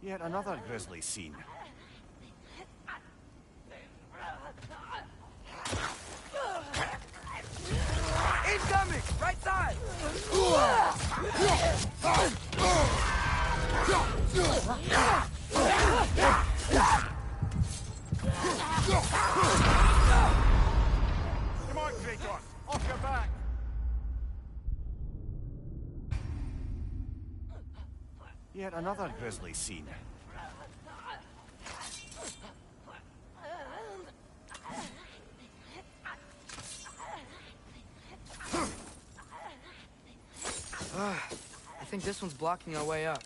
Yet another grisly scene. Incoming! Right side! Come on, Kratos! Off your back! Yet another grisly scene. I think this one's blocking our way up.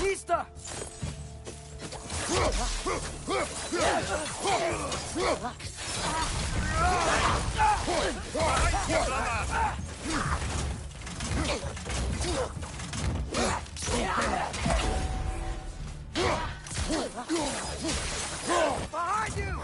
Mista! Behind you!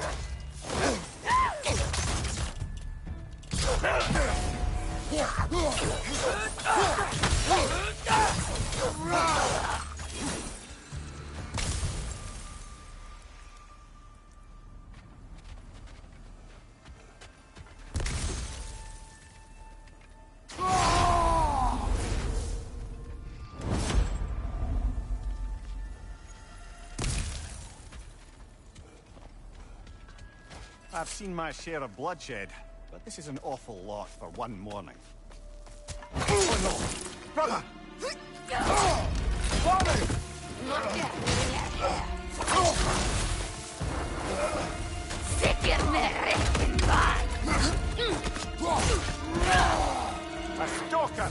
I've seen my share of bloodshed, but this is an awful lot for one morning. Oh no! Brother! Father! A stalker!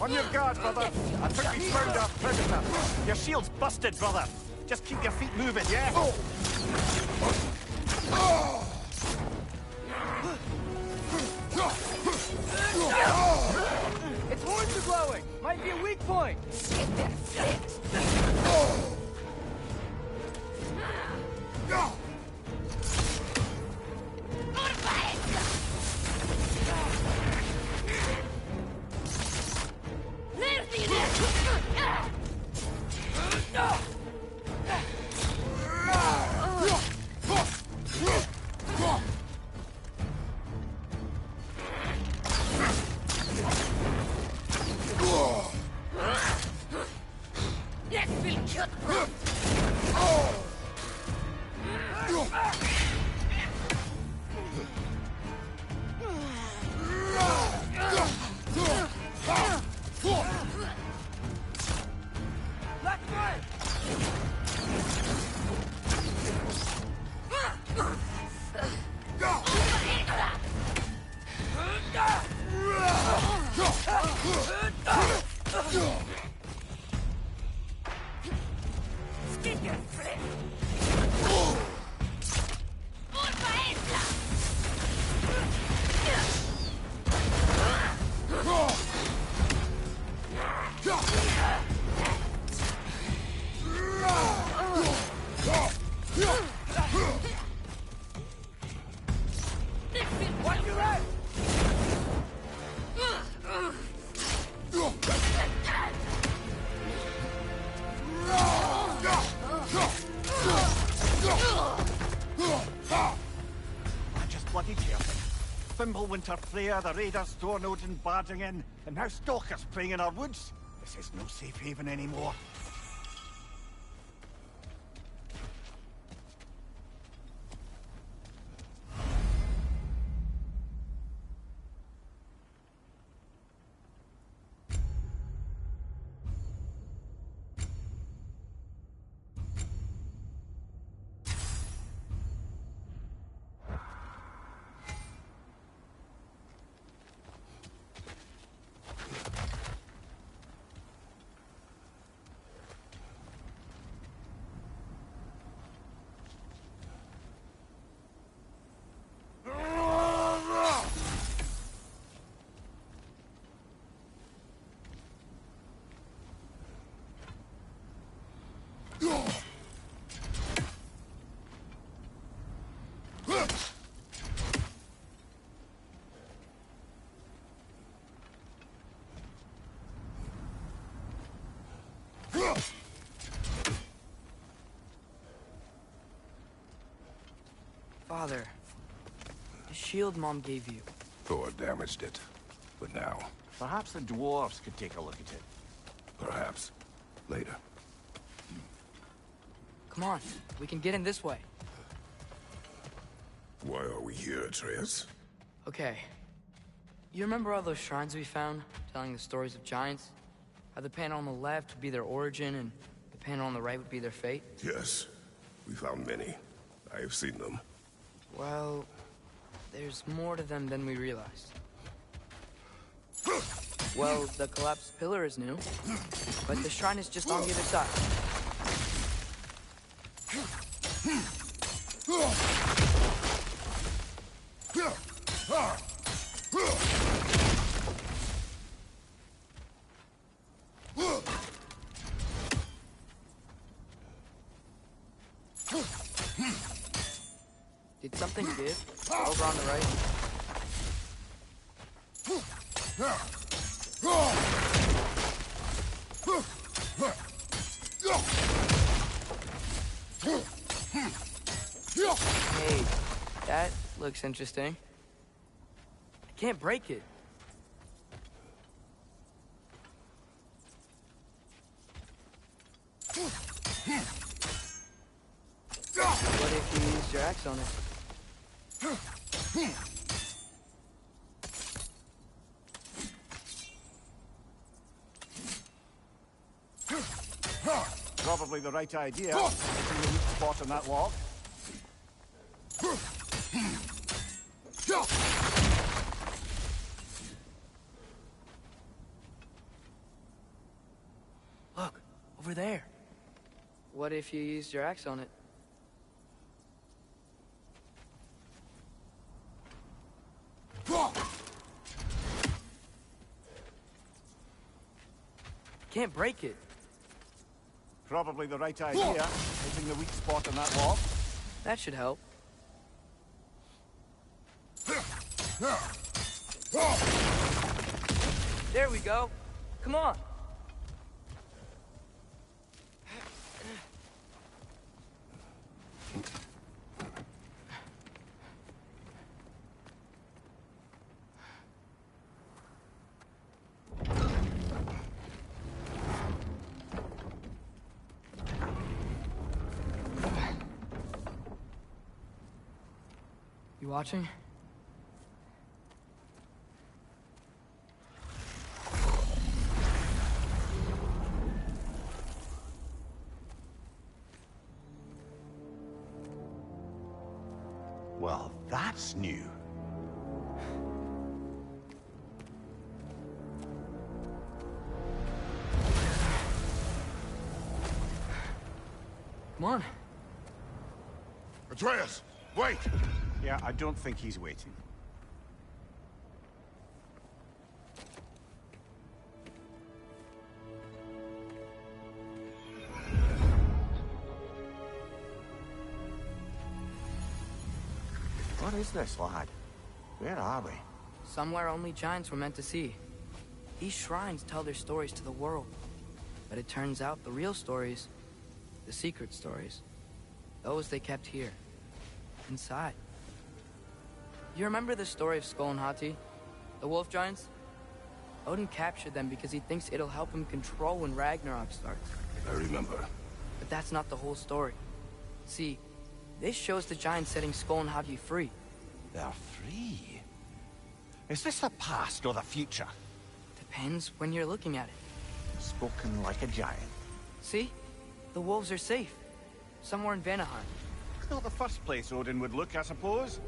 On your guard, brother! I think we found our predator. Your shield's busted, brother! Just keep your feet moving, yeah? Its horns are glowing! Might be a weak point! Winter Freya, the raiders, Storm Odin barging in, and now stalkers preying in our woods. This is no safe haven anymore. Father, the shield Mom gave you. Thor damaged it. But now, Perhaps the dwarves could take a look at it. perhaps, later. Come on, we can get in this way. Why are we here, Atreus? Okay. You remember all those shrines we found, telling the stories of giants? How the panel on the left would be their origin, and the panel on the right would be their fate? Yes, we found many. I have seen them. Well, there's more to them than we realized. Well, the collapsed pillar is new, but the shrine is just on the other side. Did something give? Over on the right? Hey, that looks interesting. I can't break it. What if you used your axe on it? Probably the right idea. Hitting the weak spot on that log. Look, over there. What if you used your axe on it? Can't break it. Probably the right idea. Hitting the weak spot on that log. That should help. There we go. Come on. You watching? Well, that's new. Come on. Atreus, wait! Yeah, I don't think he's waiting. What is this, lad? Where are we? Somewhere only giants were meant to see. These shrines tell their stories to the world. But it turns out the real stories, the secret stories, those they kept here, inside. You remember the story of Skull and Hati? The wolf giants? Odin captured them because he thinks it'll help him control when Ragnarok starts. I remember. But that's not the whole story. See, this shows the giants setting Skull and Hati free. They're free. Is this the past or the future? Depends when you're looking at it. Spoken like a giant. See? The wolves are safe. Somewhere in Vanaheim. Not the first place Odin would look, I suppose.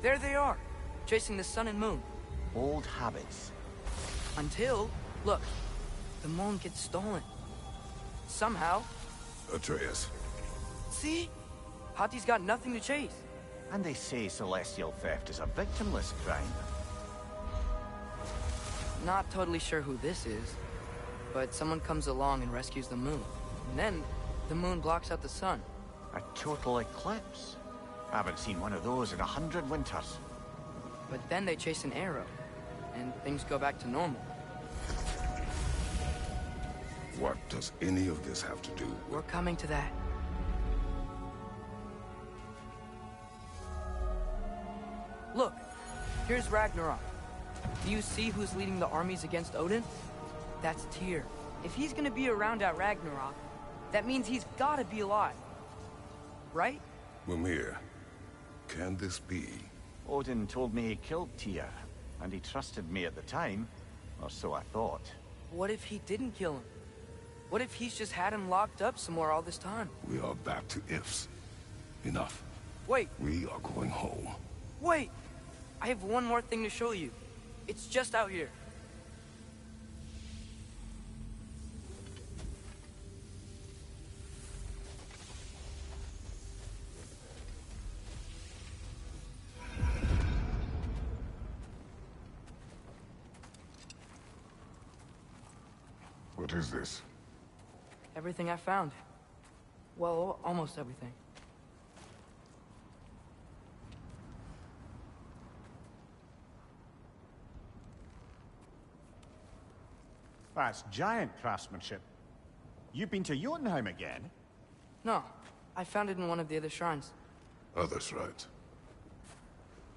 There they are, chasing the sun and moon. Old habits. Until, look, the moon gets stolen. Somehow. Atreus. See? Hati's got nothing to chase. And they say celestial theft is a victimless crime. Not totally sure who this is, but someone comes along and rescues the moon. And then, the moon blocks out the sun. A total eclipse. Haven't seen one of those in 100 winters. But then they chase an arrow, and things go back to normal. What does any of this have to do? We're coming to that. Here's Ragnarok. Do you see who's leading the armies against Odin? That's Tyr. If he's gonna be around at Ragnarok, that means he's gotta be alive. Right? Mimir, can this be? Odin told me he killed Tyr, and he trusted me at the time, or so I thought. What if he didn't kill him? What if he's just had him locked up somewhere all this time? We are back to ifs. Enough. Wait, We are going home. wait! I have one more thing to show you. It's just out here. What is this? Everything I found. Well, almost everything. That's giant craftsmanship. You've been to Jotunheim again? No, I found it in one of the other shrines. Others, right?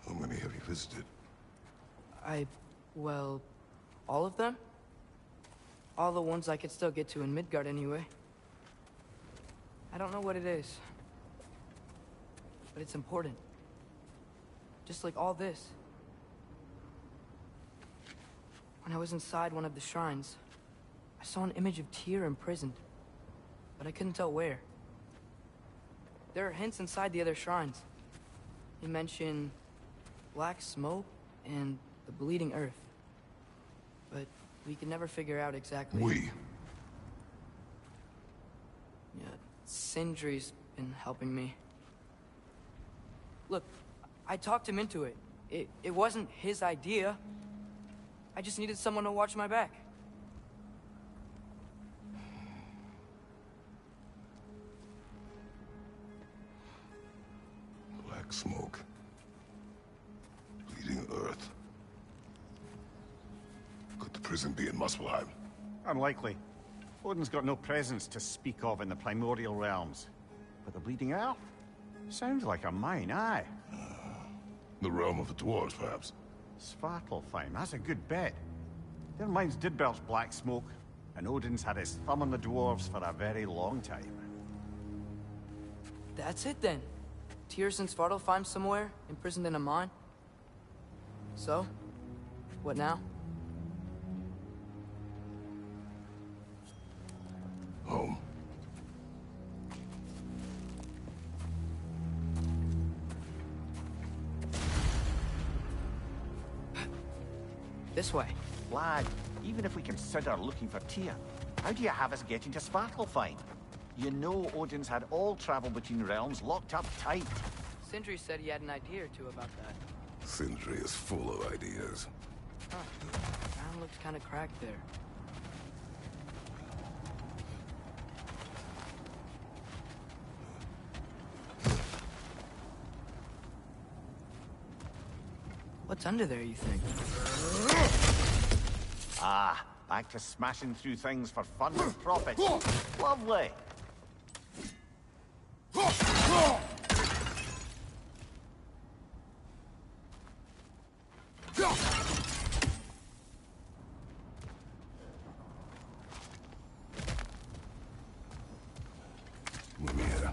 How many have you visited? Well, all of them? All the ones I could still get to in Midgard anyway. I don't know what it is, but it's important. Just like all this. When I was inside one of the shrines, I saw an image of Tyr imprisoned, but I couldn't tell where. There are hints inside the other shrines. They mention black smoke and the bleeding earth, but we can never figure out exactly. We? Yeah, Sindri's been helping me. Look, I talked him into it. It wasn't his idea. I just needed someone to watch my back. Black smoke. Bleeding earth. Could the prison be in Muspelheim? Unlikely. Odin's got no presence to speak of in the primordial realms. But the Bleeding Earth? Sounds like a mine, aye. The realm of the dwarves, perhaps? Svartalfheim, that's a good bet. Their mines did belch black smoke, and Odin's had his thumb on the dwarves for a very long time. That's it then. Tyr's in Svartalfheim somewhere, imprisoned in a mine. So, what now? Home. This way. Lad, even if we consider looking for Tyr, how do you have us getting to Svartalfheim? You know Odin's had all travel between realms locked up tight. Sindri said he had an idea or two about that. Sindri is full of ideas. Huh. Ground looks kind of cracked there. What's under there, you think? Ah, back to smashing through things for fun and profit. Lovely. Mimir,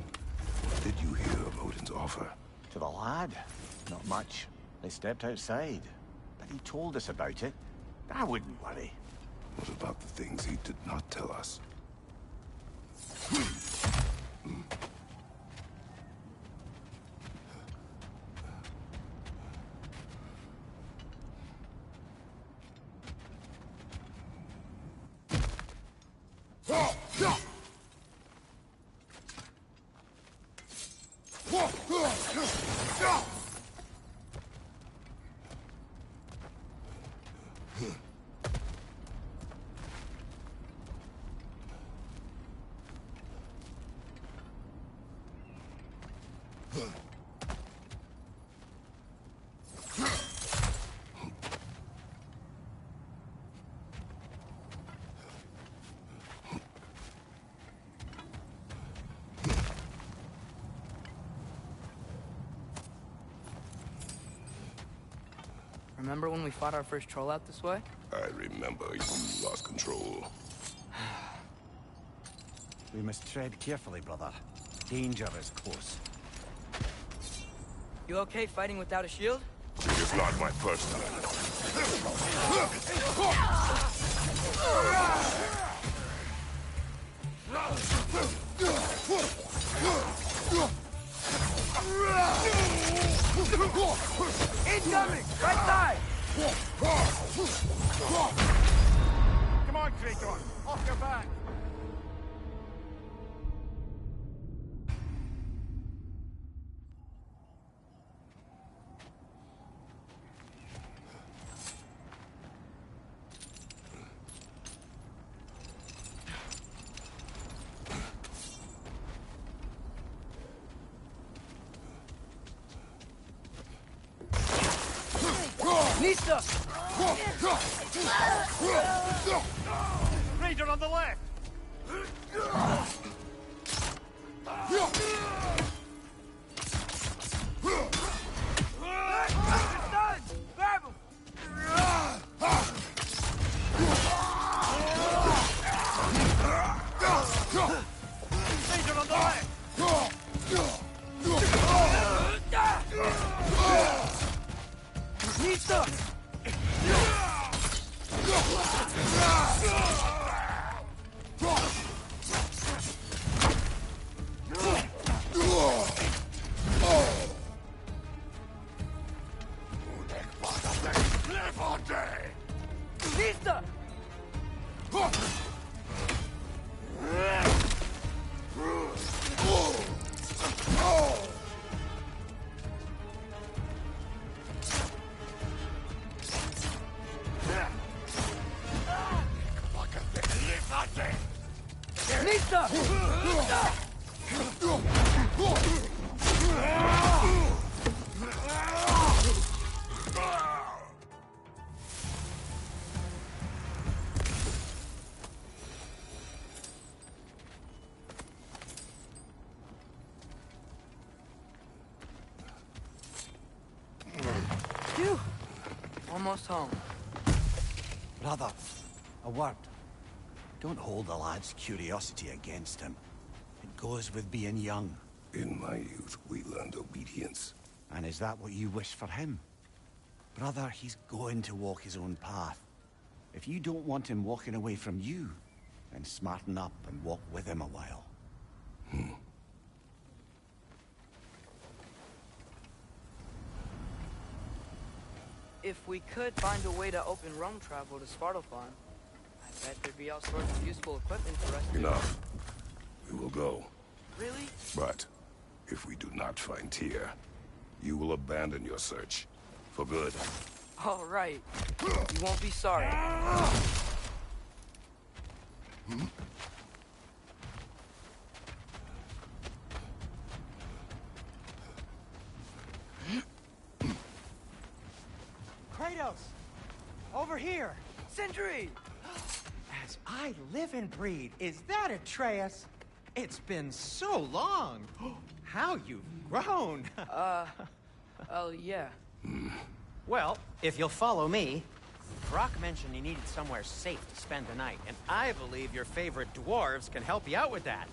what did you hear of Odin's offer? To the lad? Not much. They stepped outside. But he told us about it. I wouldn't worry. What about the things he did not tell us? Remember when we fought our first troll out this way? I remember you lost control. We must tread carefully, brother. Danger is close. You okay fighting without a shield? It is not my first time. Incoming! Right side! Come on, Krator! Off your back! Nista! Raider on the left! Grab him! Raider on the left! Nista! Nista! Nista! Phew. Almost home. Brother, a word. Don't hold the lad's curiosity against him. It goes with being young. In my youth, we learned obedience. And is that what you wish for him? Brother, he's going to walk his own path. If you don't want him walking away from you, then smarten up and walk with him a while. If we could find a way to open roam travel to Svartalfheim, I bet there'd be all sorts of useful equipment for us to... Enough. We will go. Really? But if we do not find Tyr, you will abandon your search. For good. All right. You won't be sorry. Kratos! Over here! Sentry! As I live and breathe, is that Atreus? It's been so long! How you've grown! Oh, yeah. Well, if you'll follow me, Brock mentioned you needed somewhere safe to spend the night, and I believe your favorite dwarves can help you out with that.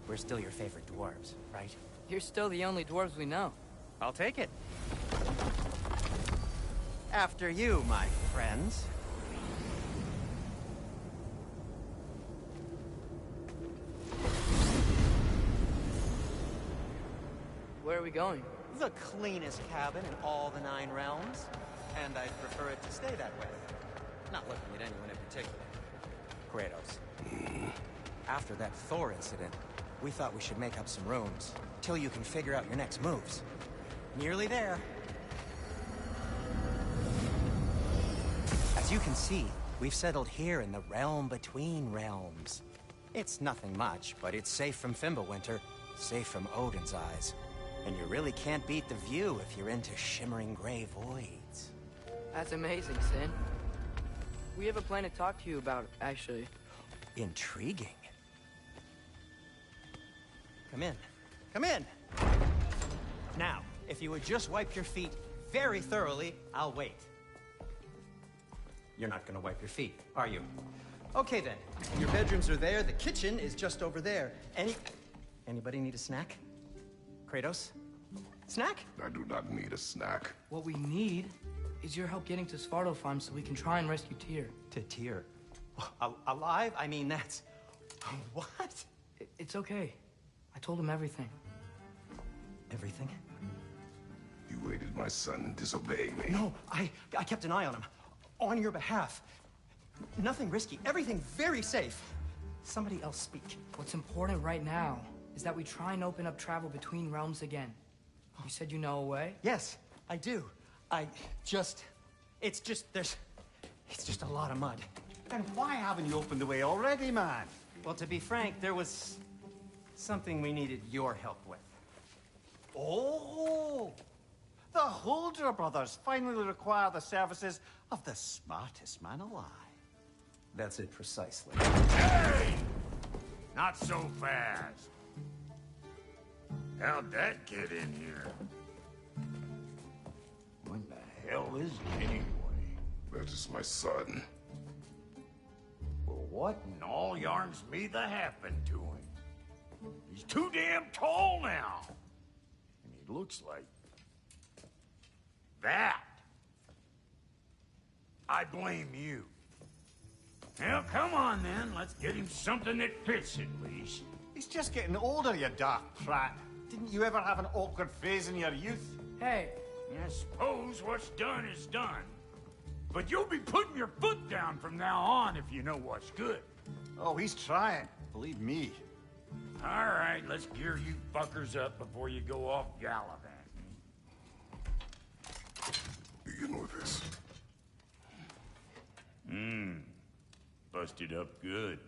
We're still your favorite dwarves, right? You're still the only dwarves we know. I'll take it. After you, my friends. Where are we going? The cleanest cabin in all the 9 realms. And I'd prefer it to stay that way. Not looking at anyone in particular. Kratos. After that Thor incident, we thought we should make up some rooms, till you can figure out your next moves. Nearly there. As you can see, we've settled here in the realm between realms. It's nothing much, but it's safe from Fimbulwinter, safe from Odin's eyes. And you really can't beat the view if you're into shimmering gray voids. That's amazing, Sin. We have a plan to talk to you about, actually. Intriguing. Come in. Come in! Now, if you would just wipe your feet very thoroughly, I'll wait. You're not gonna wipe your feet, are you? Okay then. Your bedrooms are there, the kitchen is just over there. Anybody need a snack? Kratos? Snack? I do not need a snack. What we need is your help getting to Svartalfheim so we can try and rescue Tyr. To Tyr? Alive? I mean, that's... What? It's okay. I told him everything. Everything? You aided my son disobeying me. No, I kept an eye on him. On your behalf. Nothing risky. Everything very safe. Somebody else speak. What's important right now is that we try and open up travel between realms again. You said you know a way? Yes, I do. It's just a lot of mud. Then why haven't you opened the way already, man? Well, to be frank, there was something we needed your help with. Oh! The Holder brothers finally require the services of the smartest man alive. That's it precisely. Hey! Not so fast. How'd that get in here? What the hell is it anyway? That is my son. Well, what in all yarns me that happened to him? He's too damn tall now. And he looks like... that. I blame you. Well, come on then. Let's get him something that fits at least. He's just getting older, you daft prat. Didn't you ever have an awkward phase in your youth? Hey, I suppose what's done is done. But you'll be putting your foot down from now on if you know what's good. Oh, he's trying. Believe me. All right, let's gear you fuckers up before you go off gallivanting. Begin with this. Busted up good.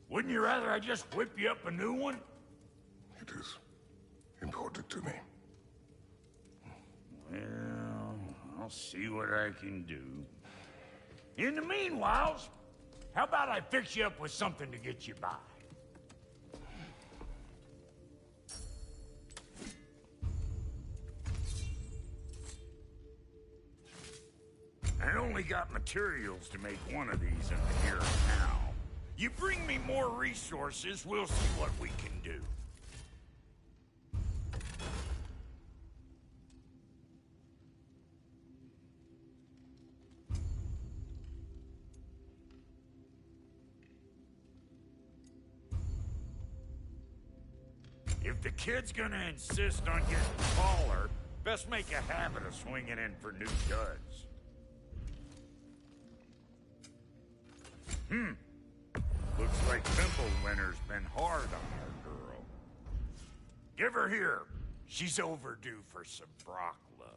Wouldn't you rather I just whip you up a new one? It is important to me. Well, I'll see what I can do. In the meanwhile, how about I fix you up with something to get you by? I only got materials to make one of these in the here and now. You bring me more resources, we'll see what we can do. If the kid's gonna insist on getting taller, best make a habit of swinging in for new duds. Looks like Winter's been hard on our girl. Give her here. She's overdue for some Brock love.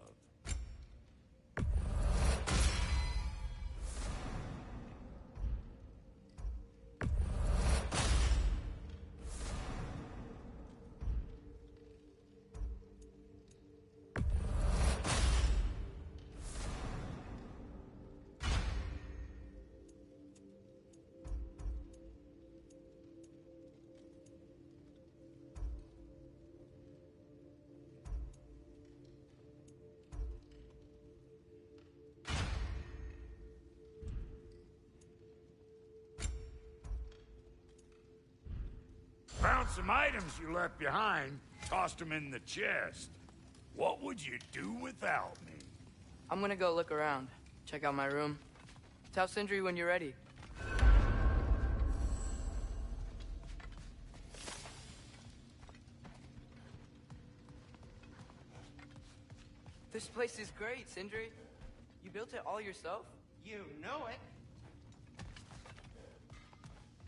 Found some items you left behind, tossed them in the chest. What would you do without me? I'm gonna go look around. Check out my room. Tell Sindri when you're ready. This place is great, Sindri. You built it all yourself? You know it.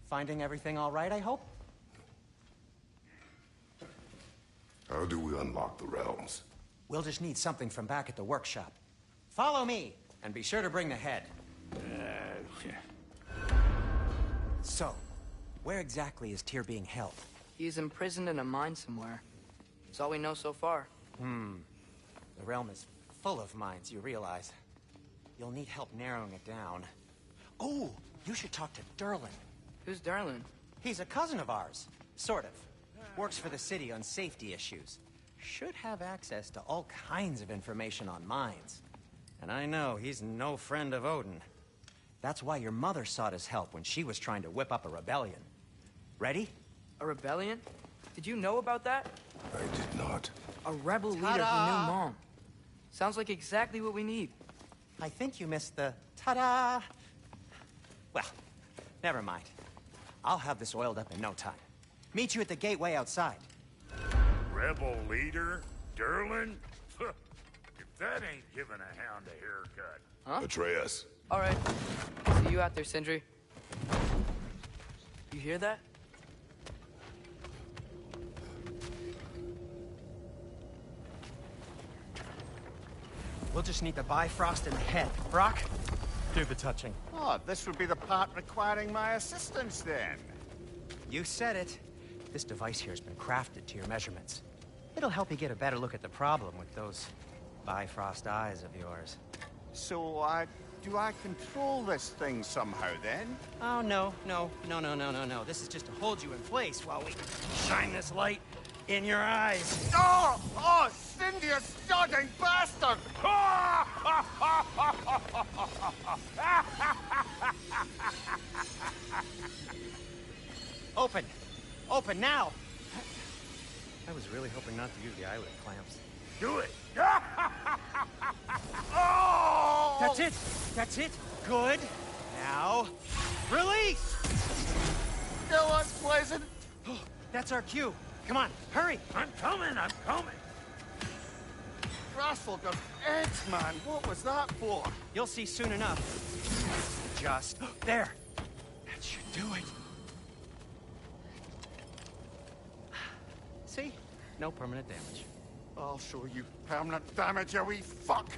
Finding everything all right, I hope? How do we unlock the realms? We'll just need something from back at the workshop. Follow me, and be sure to bring the head. So, where exactly is Tyr being held? He's imprisoned in a mine somewhere. That's all we know so far. The realm is full of mines, you realize. You'll need help narrowing it down. Oh, you should talk to Durlin. Who's Darlin? He's a cousin of ours. Sort of. Works for the city on safety issues. Should have access to all kinds of information on mines. And I know he's no friend of Odin. That's why your mother sought his help when she was trying to whip up a rebellion. Ready? A rebellion? Did you know about that? I did not. A rebel leader who knew Mom. Sounds like exactly what we need. I think you missed the ta-da. Well, never mind. I'll have this oiled up in no time. Meet you at the gateway outside. Rebel leader? Durlin? If that ain't giving a hound a haircut. Huh? Atreus. All right. See you out there, Sindri. You hear that? We'll just need the Bifrost in the head. Brock, do the touching. Oh, this would be the part requiring my assistance then. You said it. This device here has been crafted to your measurements. It'll help you get a better look at the problem with those Bifrost eyes of yours. So, do I control this thing somehow then? Oh, no. This is just to hold you in place while we shine this light in your eyes. Oh, Cindy, you starting bastard! Open! Open now! I was really hoping not to use the eyelid clamps. Do it! Oh! That's it! That's it! Good! Now, release! Still unpleasant. That's our cue. Come on, hurry! I'm coming! Grassful got eggs, man. What was that for? You'll see soon enough. Just there. That should do it. See? No permanent damage. I'll show you permanent damage, you wee fuck.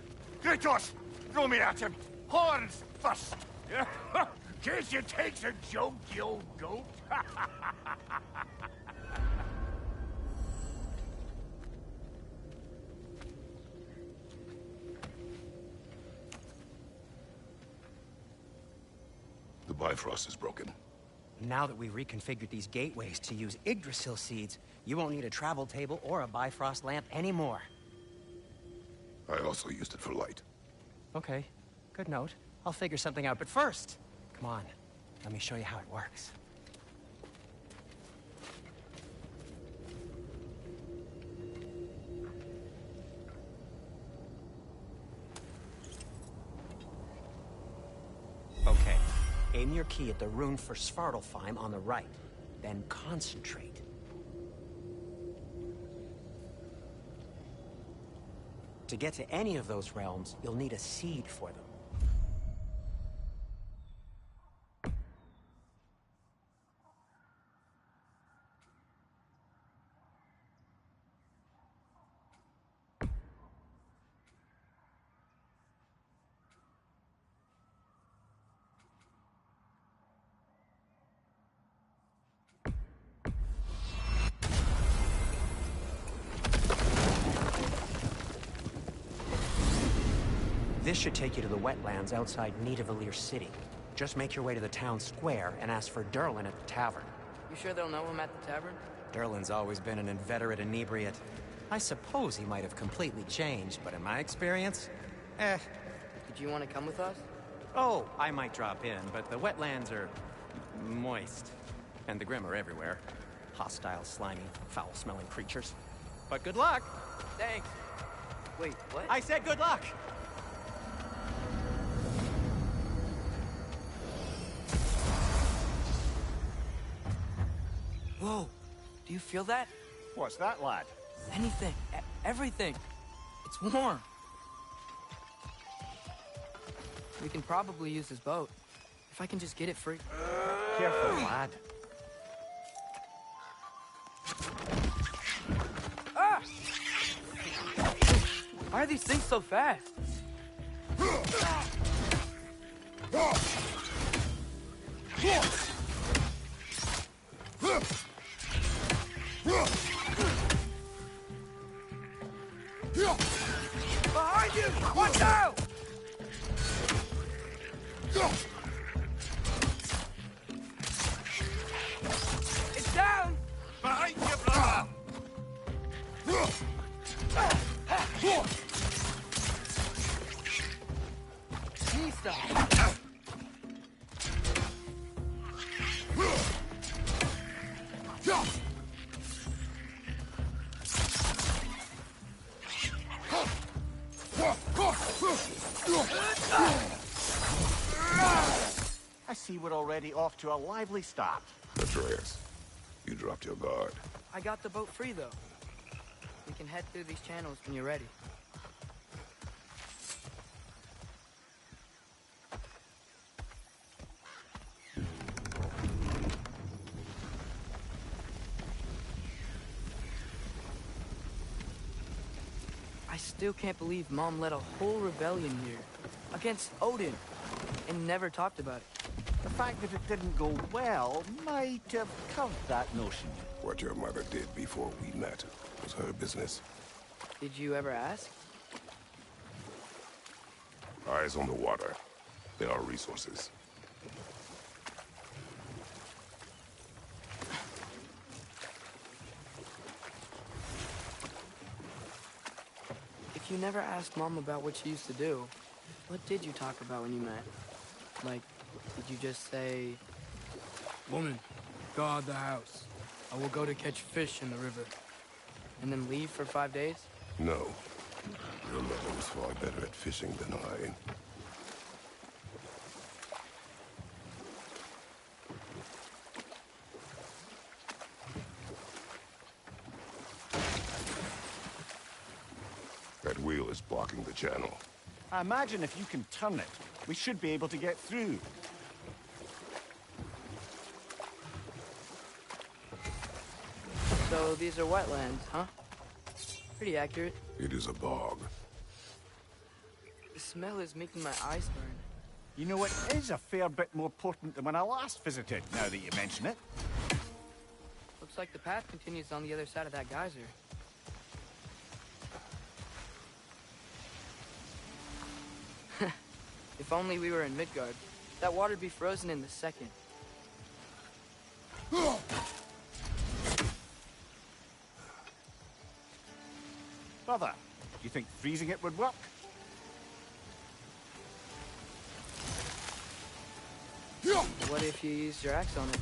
Kratos, throw me at him. Horns first. Guess it takes a joke, you old goat. The Bifrost is broken. Now that we've reconfigured these gateways to use Yggdrasil seeds, you won't need a travel table or a Bifrost lamp anymore. I also used it for light. Okay, good note. I'll figure something out, but first, come on, let me show you how it works. Okay, aim your key at the rune for Svartalfheim on the right, then concentrate. To get to any of those realms, you'll need a seed for them. This should take you to the wetlands outside Nidavellir City. Just make your way to the town square and ask for Durlin at the tavern. You sure they'll know him at the tavern? Durlin's always been an inveterate inebriate. I suppose he might have completely changed, but in my experience, Did you want to come with us? Oh, I might drop in, but the wetlands are moist. And the Grim are everywhere. Hostile, slimy, foul-smelling creatures. But good luck! Thanks. Wait, what? I said good luck! Whoa, do you feel that? What's that, lad? Anything, everything. It's warm. We can probably use this boat. If I can just get it free. Careful, lad. Ah! Why are these things so fast? Behind you! Watch out! It's down! Behind you, brother! Nista! I see we're already off to a lively start. Atreus, you dropped your guard. I got the boat free, though. We can head through these channels when you're ready. I still can't believe Mom led a whole rebellion here. Against Odin. And never talked about it. The fact that it didn't go well might have curved that notion. What your mother did before we met was her business. Did you ever ask? Eyes on the water. There are resources. If you never asked Mom about what she used to do, what did you talk about when you met? Like, did you just say, "Woman, guard the house. I will go to catch fish in the river," and then leave for 5 days? No. Your mother was far better at fishing than I. That wheel is blocking the channel. I imagine if you can turn it, we should be able to get through. So these are wetlands, huh? Pretty accurate. It is a bog. The smell is making my eyes burn. You know, it is a fair bit more potent than when I last visited, now that you mention it. Looks like the path continues on the other side of that geyser. If only we were in Midgard. That water'd be frozen in the second. Brother, you think freezing it would work? What if you used your axe on it?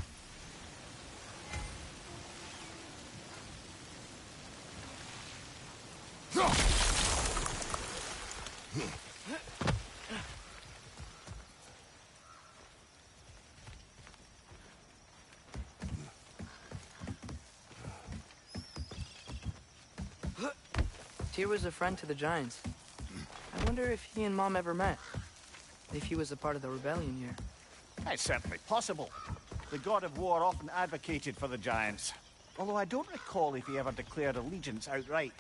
Tyr was a friend to the Giants. I wonder if he and Mom ever met. If he was a part of the rebellion here. It's certainly possible. The god of war often advocated for the Giants. Although I don't recall if he ever declared allegiance outright.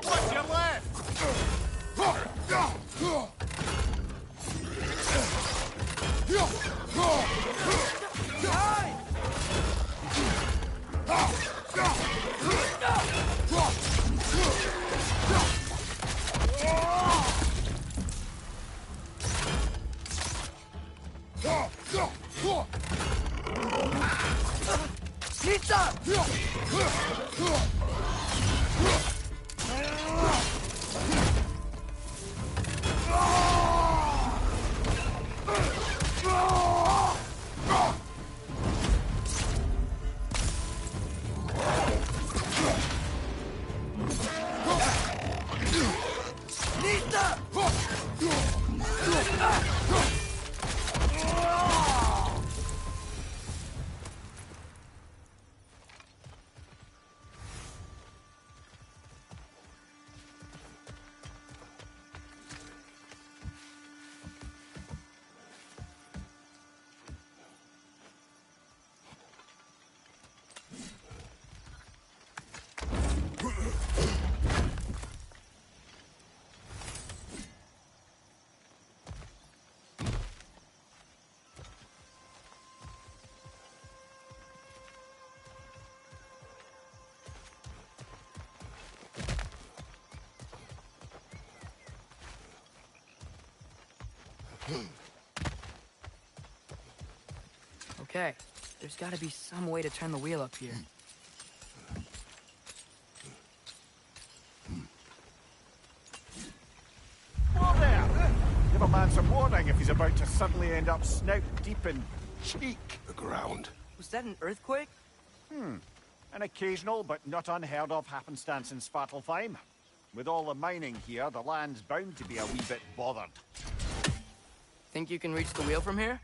What's your left? Okay, there's gotta be some way to turn the wheel up here. Whoa there! Give a man some warning if he's about to suddenly end up snout deep in cheek. The ground. Was that an earthquake? An occasional but not unheard of happenstance in Svartalfheim. With all the mining here, the land's bound to be a wee bit bothered. Think you can reach the wheel from here?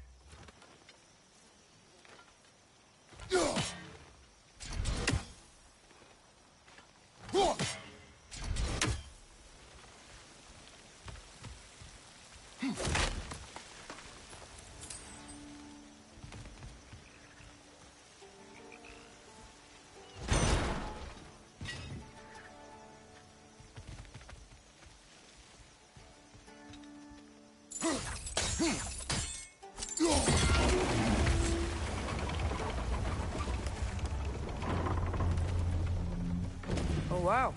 Oh wow,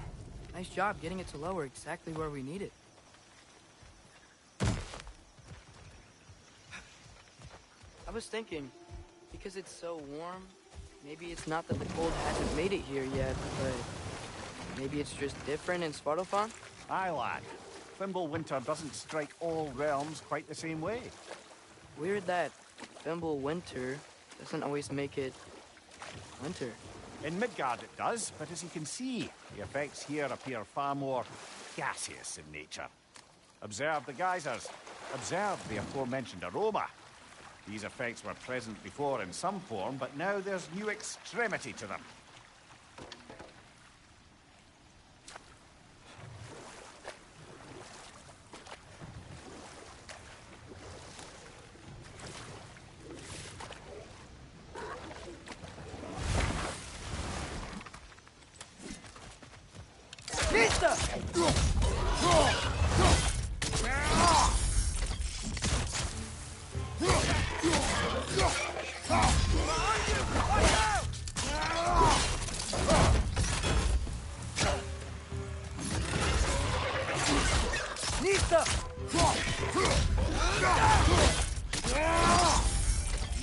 nice job getting it to lower exactly where we need it. I was thinking, because it's so warm, maybe it's not that the cold hasn't made it here yet, but maybe it's just different in Svartalfheim? Aye, lad. Winter doesn't strike all realms quite the same way. Weird that Winter doesn't always make it winter. In Midgard it does, but as you can see, the effects here appear far more gaseous in nature. Observe the geysers. Observe the aforementioned aroma. These effects were present before in some form, but now there's new extremity to them.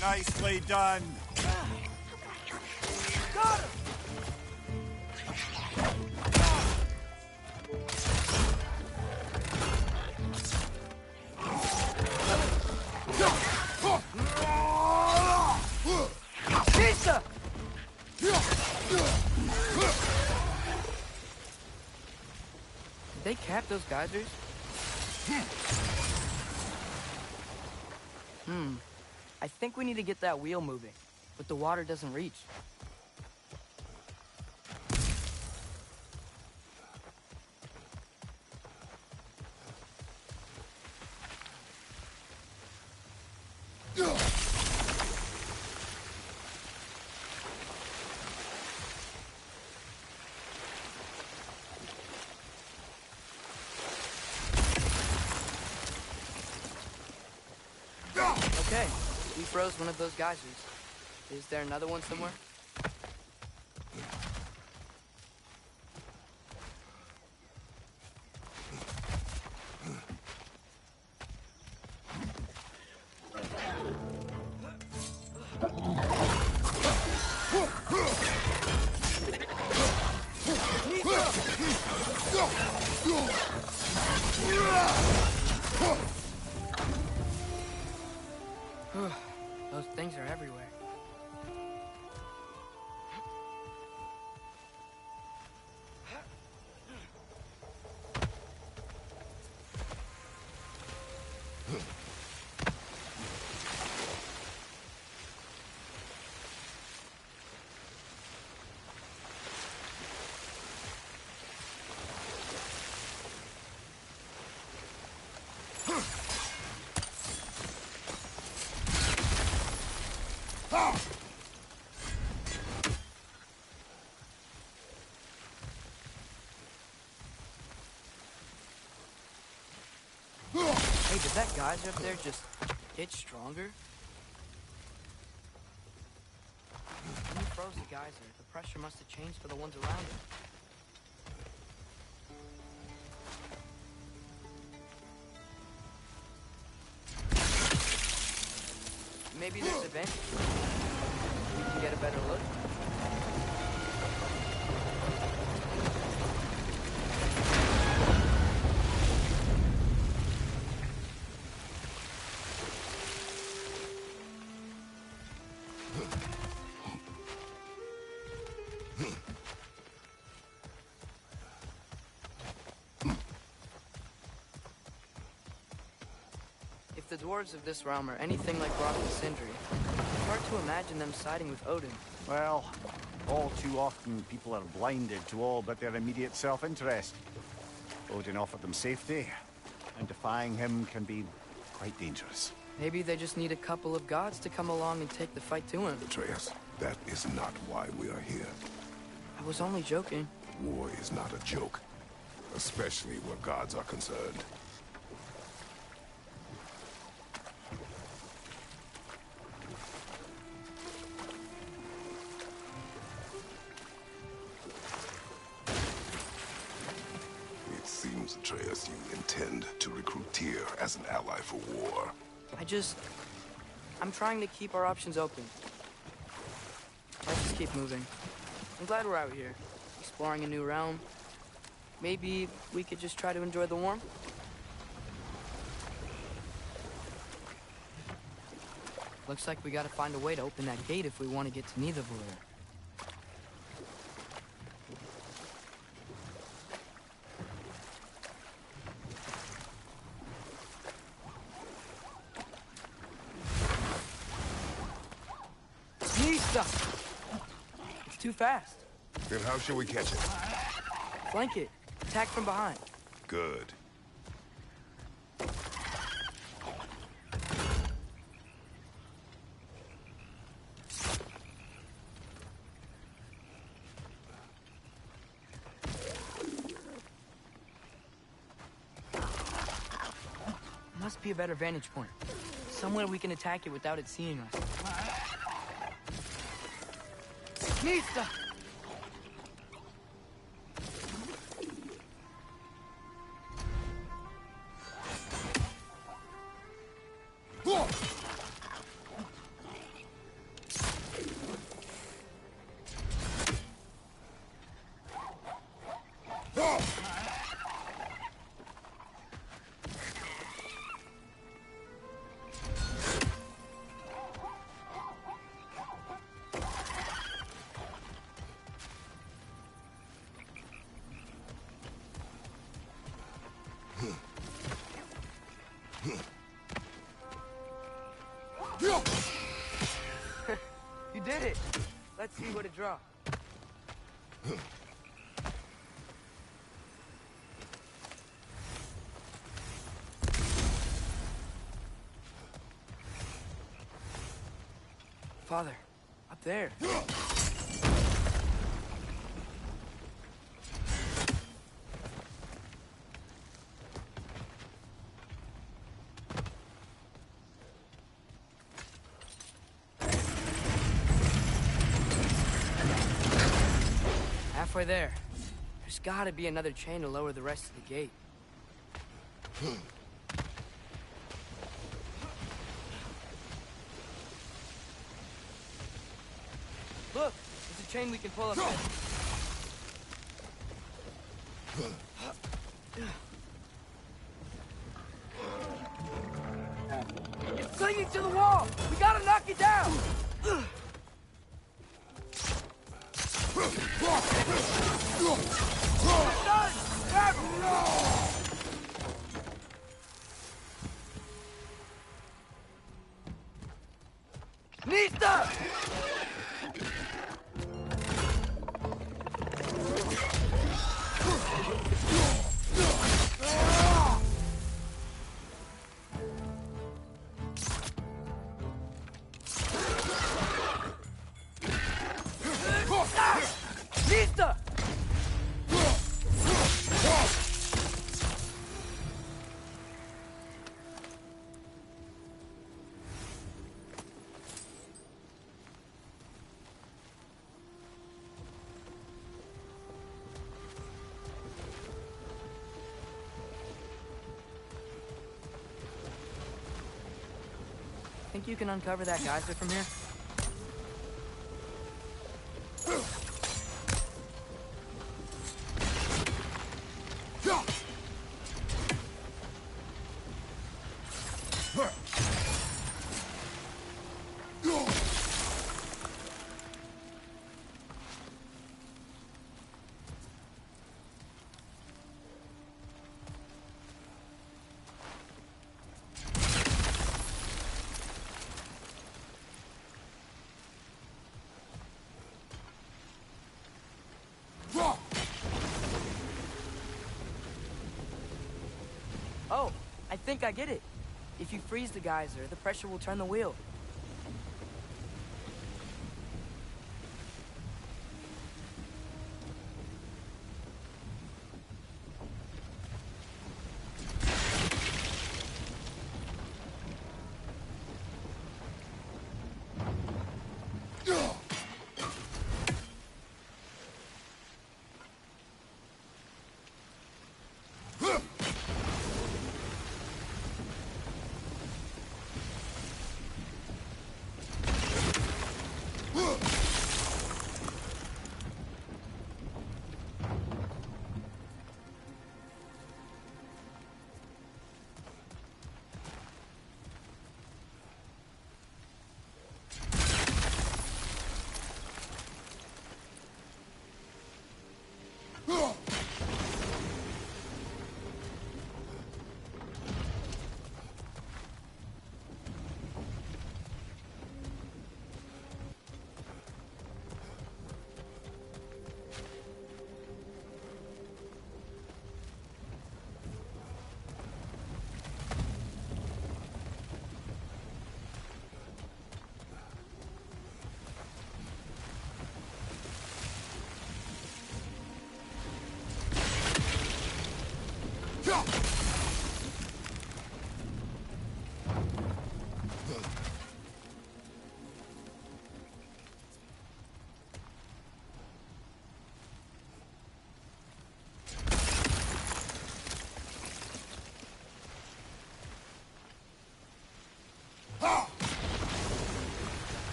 Nicely done. Got him! Did they cap those geysers? I think we need to get that wheel moving, but the water doesn't reach. Okay, we froze one of those geysers. Is there another one somewhere? Those things are everywhere. Hey, did that geyser up there just get stronger? When you froze the geyser, the pressure must have changed for the ones around it. Maybe there's a bench. We can get a better look. If the dwarves of this realm are anything like Rock and Sindri, it's hard to imagine them siding with Odin. Well, all too often people are blinded to all but their immediate self-interest. Odin offered them safety, and defying him can be quite dangerous. Maybe they just need a couple of gods to come along and take the fight to him. Atreus, that is not why we are here. I was only joking. War is not a joke, especially where gods are concerned. It seems, Atreus, you intend to recruit Tyr as an ally for war. I'm trying to keep our options open. Let's just keep moving. I'm glad we're out here, exploring a new realm. Maybe we could just try to enjoy the warmth? Looks like we gotta find a way to open that gate if we want to get to Nidavellir. It's too fast. Then how shall we catch it? Flank it. Attack from behind. Good. Must be a better vantage point. Somewhere we can attack it without it seeing us. Nista! You did it! Let's see what it dropped. Father, up there. Halfway there. There's gotta be another chain to lower the rest of the gate. Look! It's a chain we can pull up there. It's clinging to the wall! We gotta knock it down! Nista! Nista! Think you can uncover that geyser from here? Oh, I think I get it. If you freeze the geyser, the pressure will turn the wheel.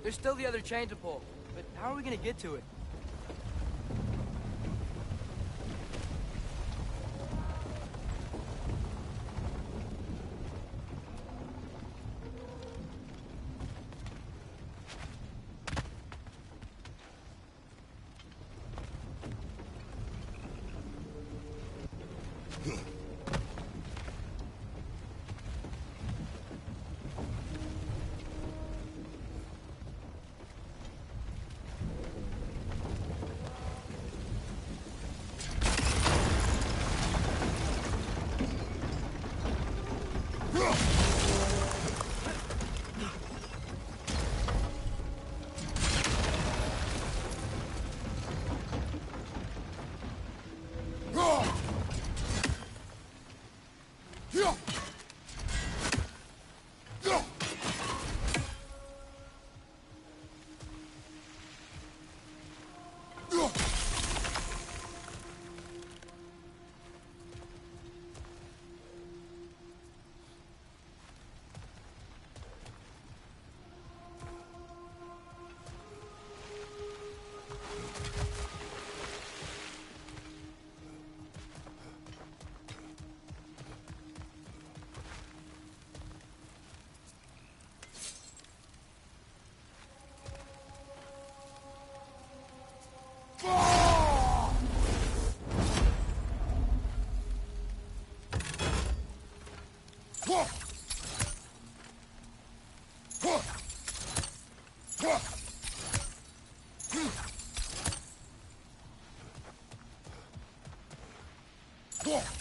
There's still the other chain to pull, but how are we gonna get to it? Yeah.